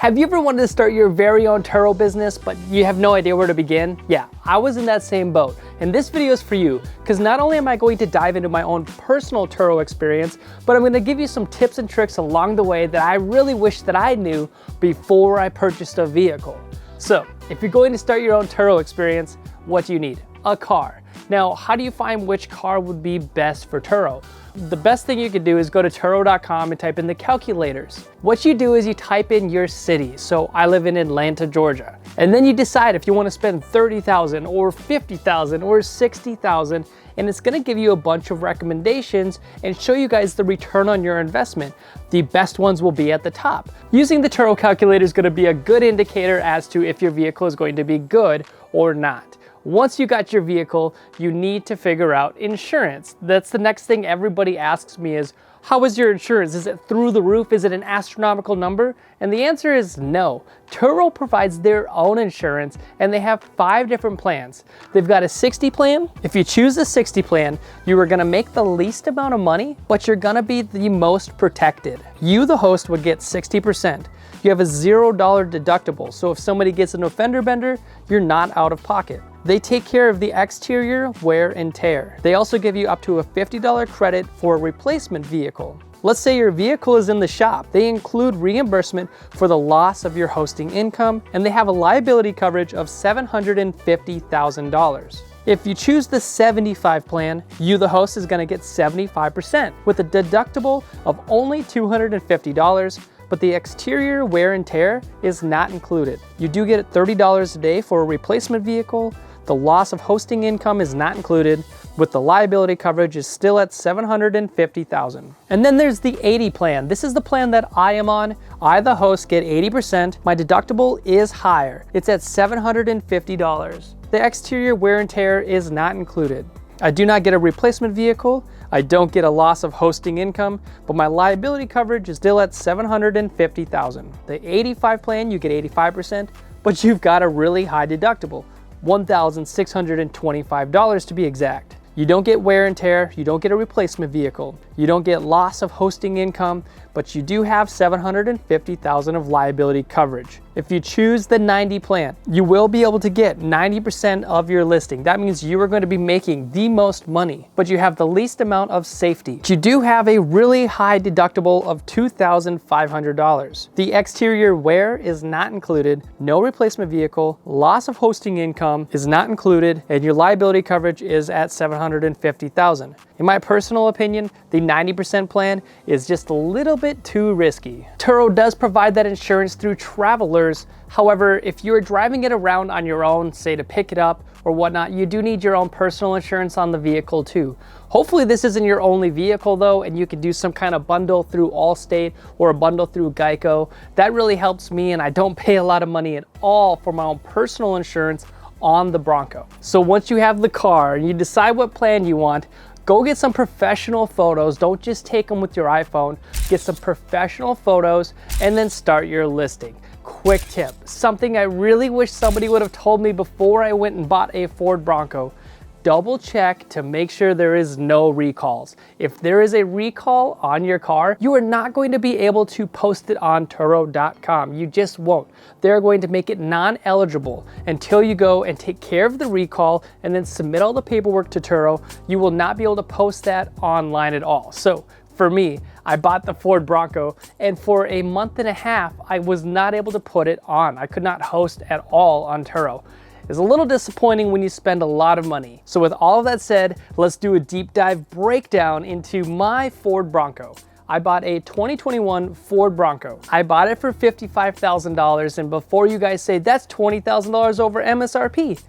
Have you ever wanted to start your very own Turo business, but you have no idea where to begin? Yeah, I was in that same boat. And this video is for you, because not only am I going to dive into my own personal Turo experience, but I'm going to give you some tips and tricks along the way that I really wish that I knew before I purchased a vehicle. So, if you're going to start your own Turo experience, what do you need? A car. Now, how do you find which car would be best for Turo? The best thing you could do is go to Turo.com and type in the calculators. What you do is you type in your city. So I live in Atlanta, Georgia. And then you decide if you want to spend $30,000 or $50,000 or $60,000, and it's going to give you a bunch of recommendations and show you guys the return on your investment. The best ones will be at the top. Using the Turo calculator is going to be a good indicator as to if your vehicle is going to be good or not. Once you got your vehicle, you need to figure out insurance. That's the next thing everybody asks me is, how is your insurance? Is it through the roof? Is it an astronomical number? And the answer is no. Turo provides their own insurance and they have 5 different plans. They've got a 60 plan. If you choose the 60 plan, you are gonna make the least amount of money, but you're gonna be the most protected. You, the host, would get 60%. You have a $0 deductible, so if somebody gets an fender bender, you're not out of pocket. They take care of the exterior wear and tear. They also give you up to a $50 credit for a replacement vehicle. Let's say your vehicle is in the shop. They include reimbursement for the loss of your hosting income, and they have a liability coverage of $750,000. If you choose the 75 plan, you, the host, is gonna get 75% with a deductible of only $250, but the exterior wear and tear is not included. You do get $30 a day for a replacement vehicle. The loss of hosting income is not included, with the liability coverage is still at $750,000. And then there's the 80 plan. This is the plan that I am on. I, the host, get 80%. My deductible is higher. It's at $750. The exterior wear and tear is not included. I do not get a replacement vehicle. I don't get a loss of hosting income, but my liability coverage is still at $750,000. The 85 plan, you get 85%, but you've got a really high deductible, $1,625 to be exact. You don't get wear and tear, you don't get a replacement vehicle, you don't get loss of hosting income, but you do have $750,000 of liability coverage. If you choose the 90 plan, you will be able to get 90% of your listing. That means you are going to be making the most money, but you have the least amount of safety. You do have a really high deductible of $2,500. The exterior wear is not included, no replacement vehicle, loss of hosting income is not included, and your liability coverage is at $750,000. In my personal opinion, the 90% plan is just a little bit too risky. Turo does provide that insurance through travelers. However, if you're driving it around on your own, say to pick it up or whatnot, you do need your own personal insurance on the vehicle too. Hopefully this isn't your only vehicle though, and you can do some kind of bundle through Allstate or a bundle through Geico. That really helps me, and I don't pay a lot of money at all for my own personal insurance on the Bronco. So once you have the car and you decide what plan you want, go get some professional photos. Don't just take them with your iPhone. Get some professional photos and then start your listing. Quick tip, something I really wish somebody would have told me before I went and bought a Ford Bronco. Double check to make sure there is no recalls. If there is a recall on your car, you are not going to be able to post it on Turo.com. You just won't. They're going to make it non-eligible until you go and take care of the recall and then submit all the paperwork to Turo. You will not be able to post that online at all. So for me, I bought the Ford Bronco, and for a month and a half, I was not able to put it on. I could not host at all on Turo. It's a little disappointing when you spend a lot of money. So with all of that said, let's do a deep dive breakdown into my Ford Bronco. I bought a 2021 Ford Bronco. I bought it for $55,000, and before you guys say that's $20,000 over MSRP,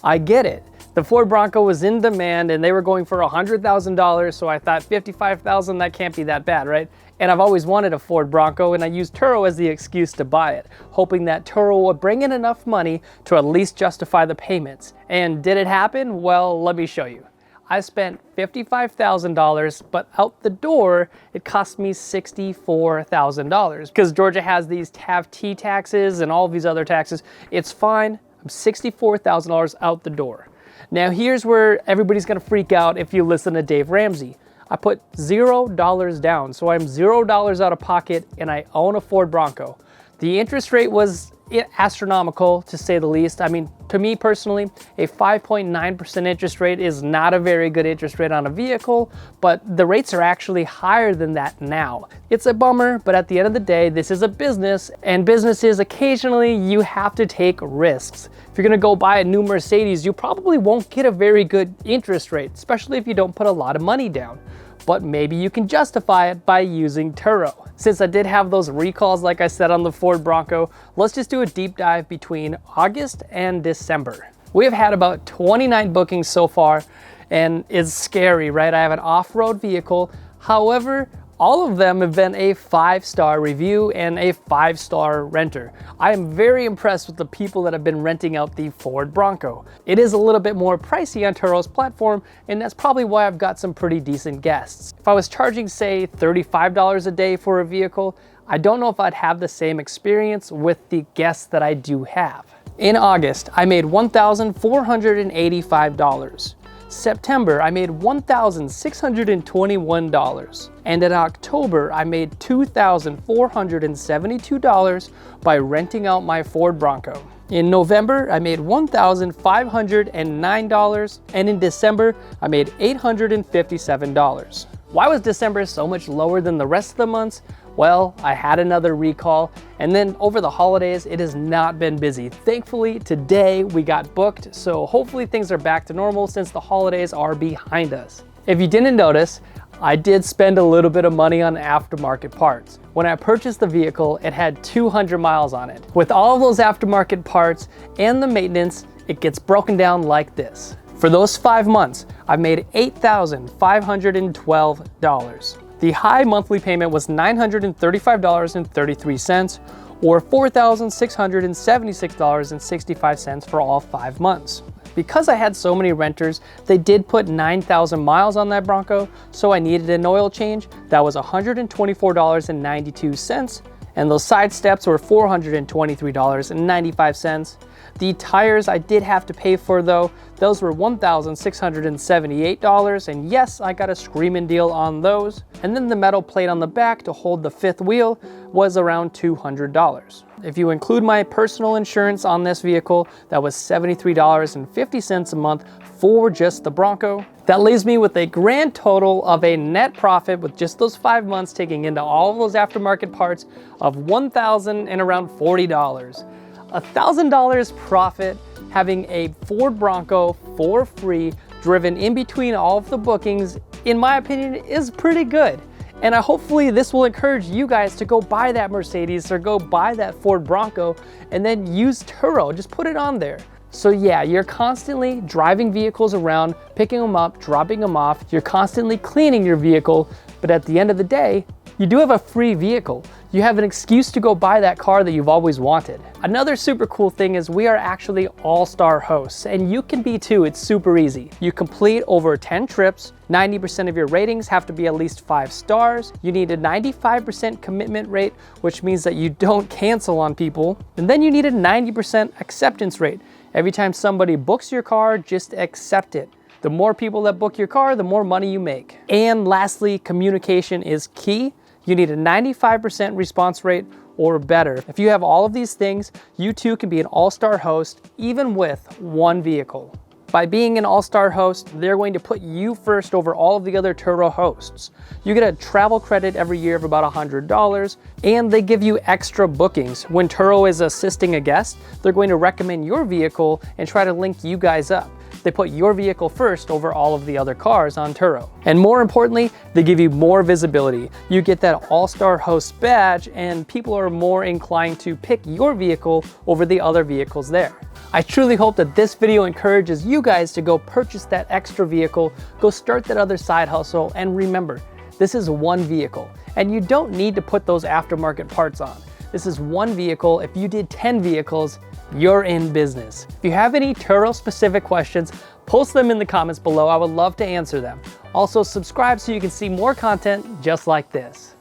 I get it. The Ford Bronco was in demand and they were going for $100,000, so I thought $55,000, that can't be that bad, right? And I've always wanted a Ford Bronco, and I used Turo as the excuse to buy it, hoping that Turo would bring in enough money to at least justify the payments. And did it happen? Well, let me show you. I spent $55,000, but out the door, it cost me $64,000. Because Georgia has these TAV-T taxes and all of these other taxes. It's fine, I'm $64,000 out the door. Now here's where everybody's gonna freak out if you listen to Dave Ramsey. I put $0 down, so I'm $0 out of pocket and I own a Ford Bronco. The interest rate was astronomical, to say the least. I mean, to me personally, a 5.9% interest rate is not a very good interest rate on a vehicle, but the rates are actually higher than that now. It's a bummer, but at the end of the day, this is a business, and businesses, occasionally you have to take risks. If you're gonna go buy a new Mercedes, you probably won't get a very good interest rate, especially if you don't put a lot of money down. But maybe you can justify it by using Turo. Since I did have those recalls, like I said, on the Ford Bronco, let's just do a deep dive between August and December. We have had about 29 bookings so far, and it's scary, right? I have an off-road vehicle. However, all of them have been a 5-star review and a 5-star renter. I am very impressed with the people that have been renting out the Ford Bronco. It is a little bit more pricey on Turo's platform, and that's probably why I've got some pretty decent guests. If I was charging, say, $35 a day for a vehicle, I don't know if I'd have the same experience with the guests that I do have. In August, I made $1,485. September, I made $1,621. And in October, I made $2,472 by renting out my Ford Bronco. In November, I made $1,509, and in December, I made $857. Why was December so much lower than the rest of the months? Well, I had another recall, and then over the holidays, it has not been busy. Thankfully, today we got booked, so hopefully things are back to normal since the holidays are behind us. If you didn't notice, I did spend a little bit of money on aftermarket parts. When I purchased the vehicle, it had 200 miles on it. With all of those aftermarket parts and the maintenance, it gets broken down like this. For those 5 months, I made $8,512. The high monthly payment was $935.33, or $4,676.65 for all 5 months. Because I had so many renters, they did put 9,000 miles on that Bronco, so I needed an oil change. That was $124.92, and those side steps were $423.95. The tires I did have to pay for though, those were $1,678, and yes, I got a screaming deal on those. And then the metal plate on the back to hold the 5th wheel was around $200. If you include my personal insurance on this vehicle, that was $73.50 a month for just the Bronco. That leaves me with a grand total of a net profit with just those 5 months taking into all of those aftermarket parts of $1,000 and around $40. $1,000 profit having a Ford Bronco for free driven in between all of the bookings, in my opinion, is pretty good. And hopefully this will encourage you guys to go buy that Mercedes or go buy that Ford Bronco and then use Turo, just put it on there. So yeah, you're constantly driving vehicles around, picking them up, dropping them off. You're constantly cleaning your vehicle, but at the end of the day, you do have a free vehicle. You have an excuse to go buy that car that you've always wanted. Another super cool thing is we are actually all-star hosts, and you can be too. It's super easy. You complete over 10 trips, 90% of your ratings have to be at least 5 stars. You need a 95% commitment rate, which means that you don't cancel on people. And then you need a 90% acceptance rate. Every time somebody books your car, just accept it. The more people that book your car, the more money you make. And lastly, communication is key. You need a 95% response rate or better. If you have all of these things, you too can be an all-star host, even with one vehicle. By being an all-star host, they're going to put you first over all of the other Turo hosts. You get a travel credit every year of about $100, and they give you extra bookings. When Turo is assisting a guest, they're going to recommend your vehicle and try to link you guys up. They put your vehicle first over all of the other cars on Turo. And more importantly, they give you more visibility. You get that all-star host badge, and people are more inclined to pick your vehicle over the other vehicles there. I truly hope that this video encourages you guys to go purchase that extra vehicle, go start that other side hustle, and remember, this is one vehicle, and you don't need to put those aftermarket parts on. This is one vehicle. If you did 10 vehicles, you're in business. If you have any Turo specific questions, post them in the comments below. I would love to answer them. Also, subscribe so you can see more content just like this.